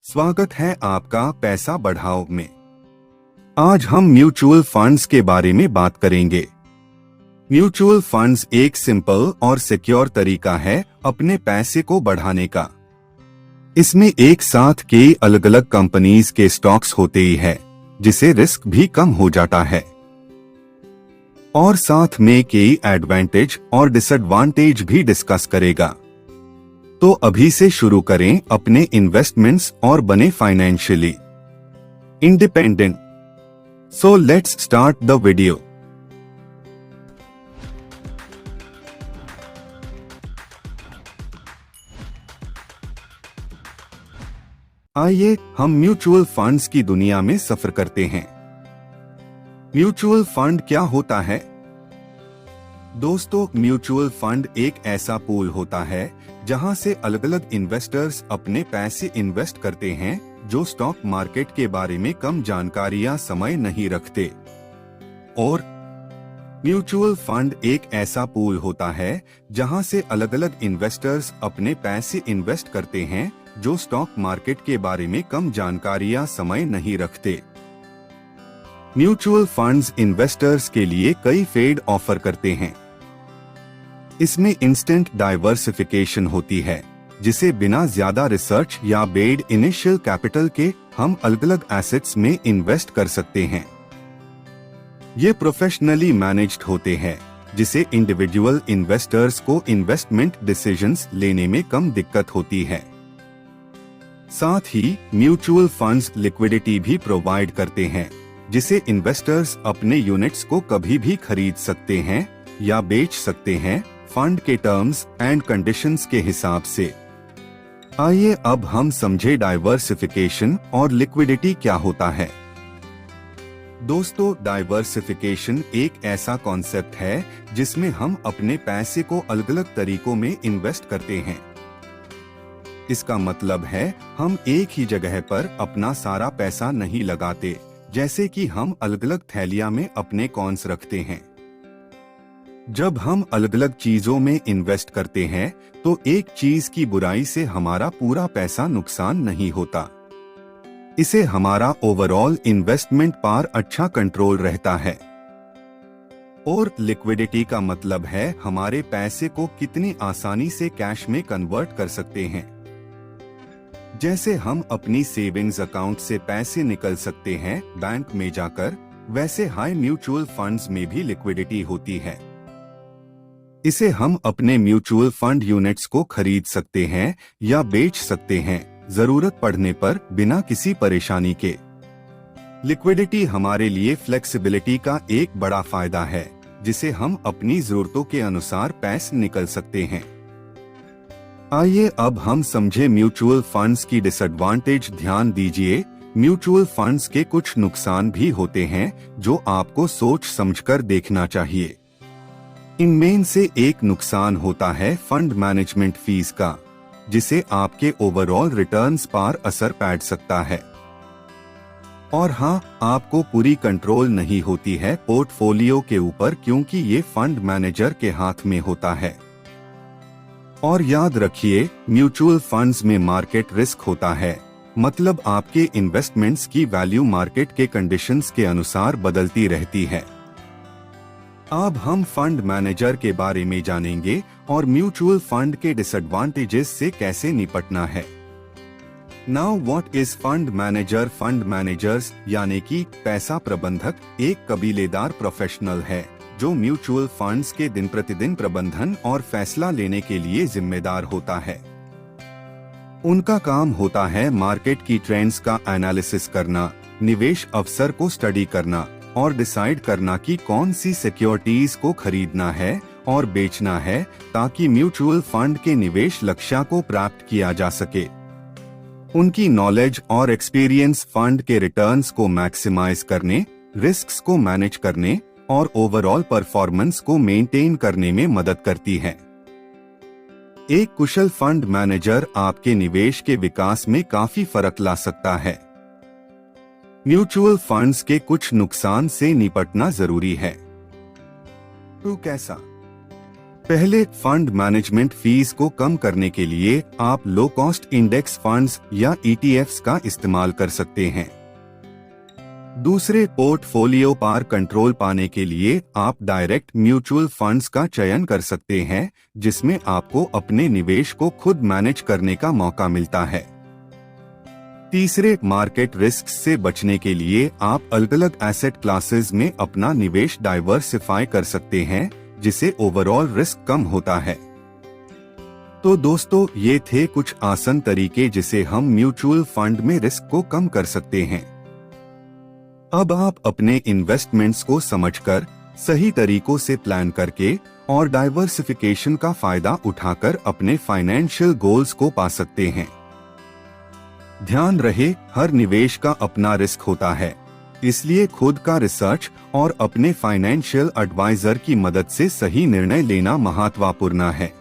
स्वागत है आपका पैसा बढ़ाओ में। आज हम म्यूचुअल फंड्स के बारे में बात करेंगे। म्यूचुअल फंड्स एक सिंपल और सिक्योर तरीका है अपने पैसे को बढ़ाने का। इसमें एक साथ कई अलग अलग कंपनीज के स्टॉक्स होते ही है, जिसे रिस्क भी कम हो जाता है और साथ में कई एडवांटेज और डिसएडवांटेज भी डिस्कस करेगा। तो अभी से शुरू करें अपने इन्वेस्टमेंट्स और बने financially independent. So let's start the video. आइए हम म्यूचुअल फंड्स की दुनिया में सफर करते हैं। म्यूचुअल फंड क्या होता है? दोस्तों, म्यूचुअल फंड एक ऐसा पूल होता है जहां से अलग अलग इन्वेस्टर्स अपने पैसे इन्वेस्ट करते हैं जो स्टॉक मार्केट के बारे में कम जानकारी या समय नहीं रखते। और म्यूचुअल फंड एक ऐसा पूल होता है जहां से अलग अलग इन्वेस्टर्स अपने पैसे इन्वेस्ट करते हैं जो स्टॉक मार्केट के बारे में कम जानकारी या समय नहीं रखते। म्यूचुअल फंड्स इन्वेस्टर्स के लिए कई फेड ऑफर करते हैं। इसमें इंस्टेंट डाइवर्सिफिकेशन होती है, जिसे बिना ज्यादा रिसर्च या बेड इनिशियल कैपिटल के हम अलग अलग एसेट्स में इन्वेस्ट कर सकते हैं। ये प्रोफेशनली मैनेज्ड होते हैं, जिसे इंडिविजुअल इन्वेस्टर्स को इन्वेस्टमेंट डिसीजंस लेने में कम दिक्कत होती है। साथ ही म्यूचुअल फंड्स लिक्विडिटी भी प्रोवाइड करते हैं, जिसे इन्वेस्टर्स अपने यूनिट्स को कभी भी खरीद सकते हैं या बेच सकते हैं फंड के टर्म्स एंड कंडीशंस के हिसाब से। आइए अब हम समझे डाइवर्सिफिकेशन और लिक्विडिटी क्या होता है। दोस्तों, डाइवर्सिफिकेशन एक ऐसा कॉन्सेप्ट है जिसमें हम अपने पैसे को अलग अलग तरीकों में इन्वेस्ट करते हैं। इसका मतलब है हम एक ही जगह पर अपना सारा पैसा नहीं लगाते, जैसे कि हम अलग अलग थैलियां में अपने कॉइन्स रखते हैं। जब हम अलग अलग चीजों में इन्वेस्ट करते हैं तो एक चीज की बुराई से हमारा पूरा पैसा नुकसान नहीं होता। इसे हमारा ओवरऑल इन्वेस्टमेंट पर अच्छा कंट्रोल रहता है। और लिक्विडिटी का मतलब है हमारे पैसे को कितनी आसानी से कैश में कन्वर्ट कर सकते हैं। जैसे हम अपनी सेविंग्स अकाउंट से पैसे निकल सकते हैं बैंक में जाकर, वैसे हाई म्यूचुअल फंड्स में भी लिक्विडिटी होती है। इसे हम अपने म्यूचुअल फंड यूनिट्स को खरीद सकते हैं या बेच सकते हैं जरूरत पड़ने पर बिना किसी परेशानी के। लिक्विडिटी हमारे लिए फ्लेक्सिबिलिटी का एक बड़ा फायदा है, जिसे हम अपनी जरूरतों के अनुसार पैसे निकल सकते हैं। आइए अब हम समझे म्यूचुअल फंड्स की डिसएडवांटेज। ध्यान दीजिए, म्यूचुअल फंड्स के कुछ नुकसान भी होते हैं जो आपको सोच समझकर देखना चाहिए। इनमें से एक नुकसान होता है फंड मैनेजमेंट फीस का, जिसे आपके ओवरऑल रिटर्न्स पर असर पड़ सकता है। और हाँ, आपको पूरी कंट्रोल नहीं होती है पोर्टफोलियो के ऊपर, क्योंकि ये फंड मैनेजर के हाथ में होता है। और याद रखिए, म्यूचुअल फंड्स में मार्केट रिस्क होता है, मतलब आपके इन्वेस्टमेंट्स की वैल्यू मार्केट के कंडीशंस के अनुसार बदलती रहती है। अब हम फंड मैनेजर के बारे में जानेंगे और म्यूचुअल फंड के डिसएडवांटेजेस से कैसे निपटना है। Now what is fund manager? Fund managers यानी कि पैसा प्रबंधक एक कबीलेदार प्रोफेशनल है जो म्यूचुअल फंड्स के दिन प्रतिदिन प्रबंधन और फैसला लेने के लिए जिम्मेदार होता है। उनका काम होता है मार्केट की ट्रेंड्स का एनालिसिस करना, निवेश अवसर को स्टडी करना और डिसाइड करना कि कौन सी सिक्योरिटीज को खरीदना है और बेचना है, ताकि म्यूचुअल फंड के निवेश लक्ष्य को प्राप्त किया जा सके। उनकी नॉलेज और एक्सपीरियंस फंड के रिटर्न्स को मैक्सिमाइज करने, रिस्क्स को मैनेज करने और ओवरऑल परफॉर्मेंस को मेंटेन करने में मदद करती है। एक कुशल फंड मैनेजर आपके निवेश के विकास में काफी फर्क ला सकता है। म्यूचुअल फंड्स के कुछ नुकसान से निपटना जरूरी है। तो कैसा? पहले, फंड मैनेजमेंट फीस को कम करने के लिए आप लो कॉस्ट इंडेक्स फंड्स या ETFs का इस्तेमाल कर सकते हैं। दूसरे, पोर्टफोलियो पर कंट्रोल पाने के लिए आप डायरेक्ट म्यूचुअल फंड्स का चयन कर सकते हैं, जिसमें आपको अपने निवेश को खुद मैनेज करने का मौका मिलता है। तीसरे, मार्केट रिस्क से बचने के लिए आप अलग अलग एसेट क्लासेस में अपना निवेश डाइवर्सिफाई कर सकते हैं, जिसे ओवरऑल रिस्क कम होता है। तो दोस्तों, ये थे कुछ आसान तरीके जिसे हम म्यूचुअल फंड में रिस्क को कम कर सकते हैं। अब आप अपने इन्वेस्टमेंट्स को समझकर, सही तरीकों से प्लान करके और डाइवर्सिफिकेशन का फायदा उठाकर अपने फाइनेंशियल गोल्स को पा सकते हैं। ध्यान रहे, हर निवेश का अपना रिस्क होता है, इसलिए खुद का रिसर्च और अपने फाइनेंशियल एडवाइजर की मदद से सही निर्णय लेना महत्वपूर्ण है।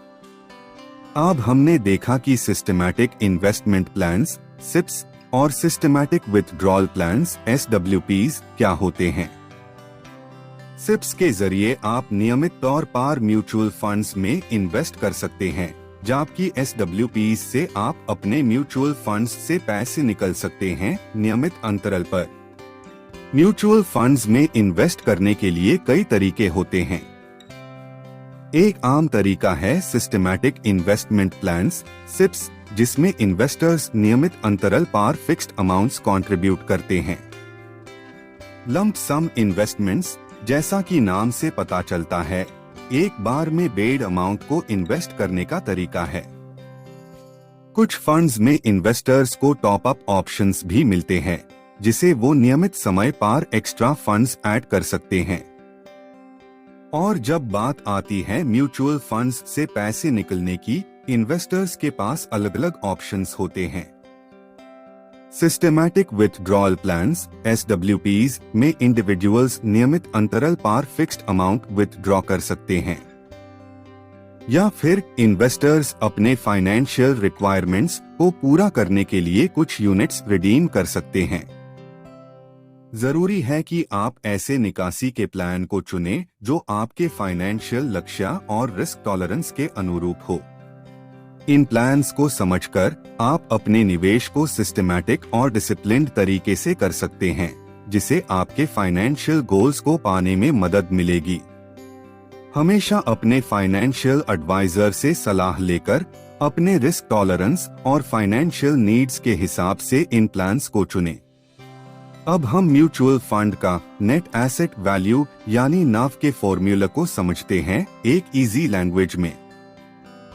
अब हमने देखा कि सिस्टमैटिक इन्वेस्टमेंट प्लान्स (SIPs) और सिस्टमैटिक विथड्रॉल प्लान्स (SWPs) क्या होते हैं। SIPs के जरिए आप नियमित तौर पर म्यूचुअल फंड्स में इन्वेस्ट कर सकते हैं, जबकि SWPs से आप अपने म्यूचुअल फंड्स से पैसे निकल सकते हैं नियमित अंतराल पर। म्यूचुअल फंड्स में इन्वेस्ट करने के लिए कई तरीके होते हैं। एक आम तरीका है सिस्टमैटिक इन्वेस्टमेंट प्लान्स (SIPs), जिसमें इन्वेस्टर्स नियमित अंतराल पर फिक्स्ड अमाउंट्स कंट्रीब्यूट करते हैं। लंप सम इन्वेस्टमेंट्स, जैसा कि नाम से पता चलता है, एक बार में बेड अमाउंट को इन्वेस्ट करने का तरीका है। कुछ फंड्स में इन्वेस्टर्स को टॉप अप ऑप्शंस भी मिलते हैं, जिसे वो नियमित समय पर एक्स्ट्रा फंड्स ऐड कर सकते हैं। और जब बात आती है म्यूचुअल फंड्स से पैसे निकलने की, इन्वेस्टर्स के पास अलग अलग ऑप्शंस होते हैं। सिस्टमैटिक विथड्रॉल प्लान्स (SWPs) में इंडिविजुअल्स नियमित अंतराल पर फिक्स्ड अमाउंट विथड्रॉ कर सकते हैं, या फिर इन्वेस्टर्स अपने फाइनेंशियल रिक्वायरमेंट्स को पूरा करने के लिए कुछ यूनिट्स रिडीम कर सकते हैं। जरूरी है कि आप ऐसे निकासी के प्लान को चुनें जो आपके फाइनेंशियल लक्ष्य और रिस्क टॉलरेंस के अनुरूप हो। इन प्लान्स को समझकर आप अपने निवेश को सिस्टमैटिक और डिसिप्लिन्ड तरीके से कर सकते हैं, जिसे आपके फाइनेंशियल गोल्स को पाने में मदद मिलेगी। हमेशा अपने फाइनेंशियल एडवाइजर से सलाह लेकर अपने रिस्क टॉलरेंस और फाइनेंशियल नीड्स के हिसाब से इन प्लान्स को चुनें। अब हम म्यूचुअल फंड का नेट एसेट वैल्यू यानी नाव के फॉर्मूला को समझते हैं एक इजी लैंग्वेज में।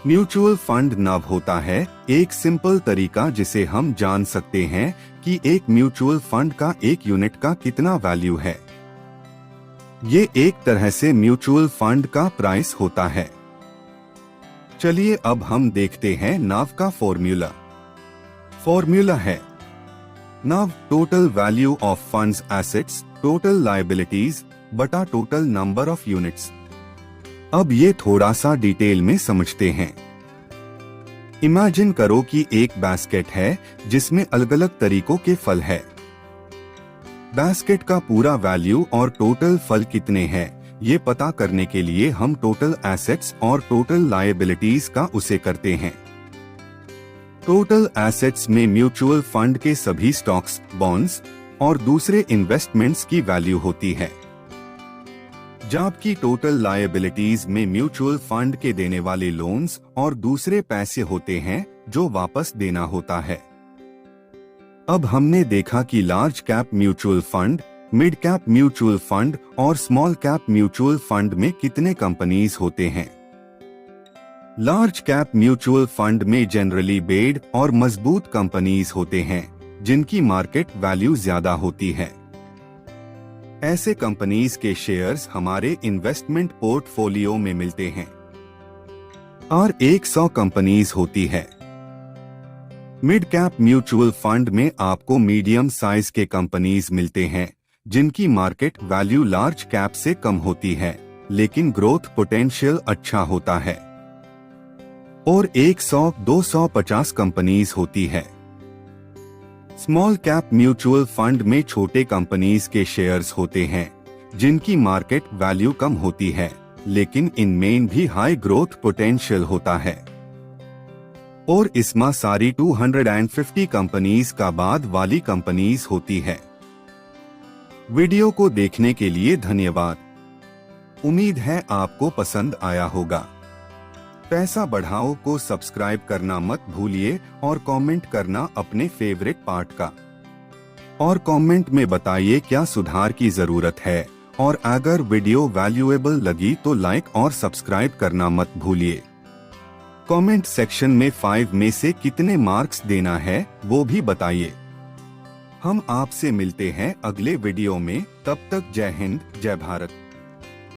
म्यूचुअल फंड नाव होता है एक सिंपल तरीका जिसे हम जान सकते हैं कि एक म्यूचुअल फंड का एक यूनिट का कितना वैल्यू है। ये एक तरह से म्यूचुअल फंड का प्राइस होता है। चलिए अब हम देखते हैं नाव का फॉर्मूला। फॉर्मूला है NAV total value of funds assets total liabilities बटा टोटल नंबर ऑफ यूनिट्स। अब ये थोड़ा सा डिटेल में समझते हैं। इमेजिन करो कि एक बास्केट है जिसमें अलग अलग तरीकों के फल है। बास्केट का पूरा वैल्यू और टोटल फल कितने हैं, ये पता करने के लिए हम टोटल एसेट्स और टोटल लायबिलिटीज का उसे करते हैं। टोटल एसेट्स में म्यूचुअल फंड के सभी स्टॉक्स, बॉन्ड्स और दूसरे इन्वेस्टमेंट्स की वैल्यू होती है, जबकि टोटल लायबिलिटीज में म्यूचुअल फंड के देने वाले लोन्स और दूसरे पैसे होते हैं जो वापस देना होता है। अब हमने देखा कि large cap mutual fund, mid cap mutual fund और स्मॉल कैप म्यूचुअल फंड में कितने कंपनीज होते हैं। लार्ज कैप म्यूचुअल फंड में जनरली बेड और मजबूत कंपनीज होते हैं जिनकी मार्केट वैल्यू ज्यादा होती है। ऐसे कंपनीज के शेयर्स हमारे इन्वेस्टमेंट पोर्टफोलियो में मिलते हैं और 100 कंपनीज होती है। मिड कैप म्यूचुअल फंड में आपको मीडियम साइज के कंपनीज मिलते हैं जिनकी मार्केट वैल्यू लार्ज कैप से कम होती है लेकिन ग्रोथ पोटेंशियल अच्छा होता है, और 100-250 कंपनीज होती है। स्मॉल कैप म्यूचुअल फंड में छोटे कंपनीज के शेयर्स होते हैं जिनकी मार्केट वैल्यू कम होती है लेकिन इनमें भी हाई ग्रोथ पोटेंशियल होता है। और इसमें सारी 250 कंपनीज का बाद वाली कंपनीज होती है। वीडियो को देखने के लिए धन्यवाद। उम्मीद है आपको पसंद आया होगा। पैसा बढ़ाओ को सब्सक्राइब करना मत भूलिए और कमेंट करना अपने फेवरेट पार्ट का। और कमेंट में बताइए क्या सुधार की जरूरत है, और अगर वीडियो वैल्यूएबल लगी तो लाइक और सब्सक्राइब करना मत भूलिए। कमेंट सेक्शन में 5 में से कितने मार्क्स देना है वो भी बताइए। हम आपसे मिलते हैं अगले वीडियो में। तब तक जय हिंद, जय भारत।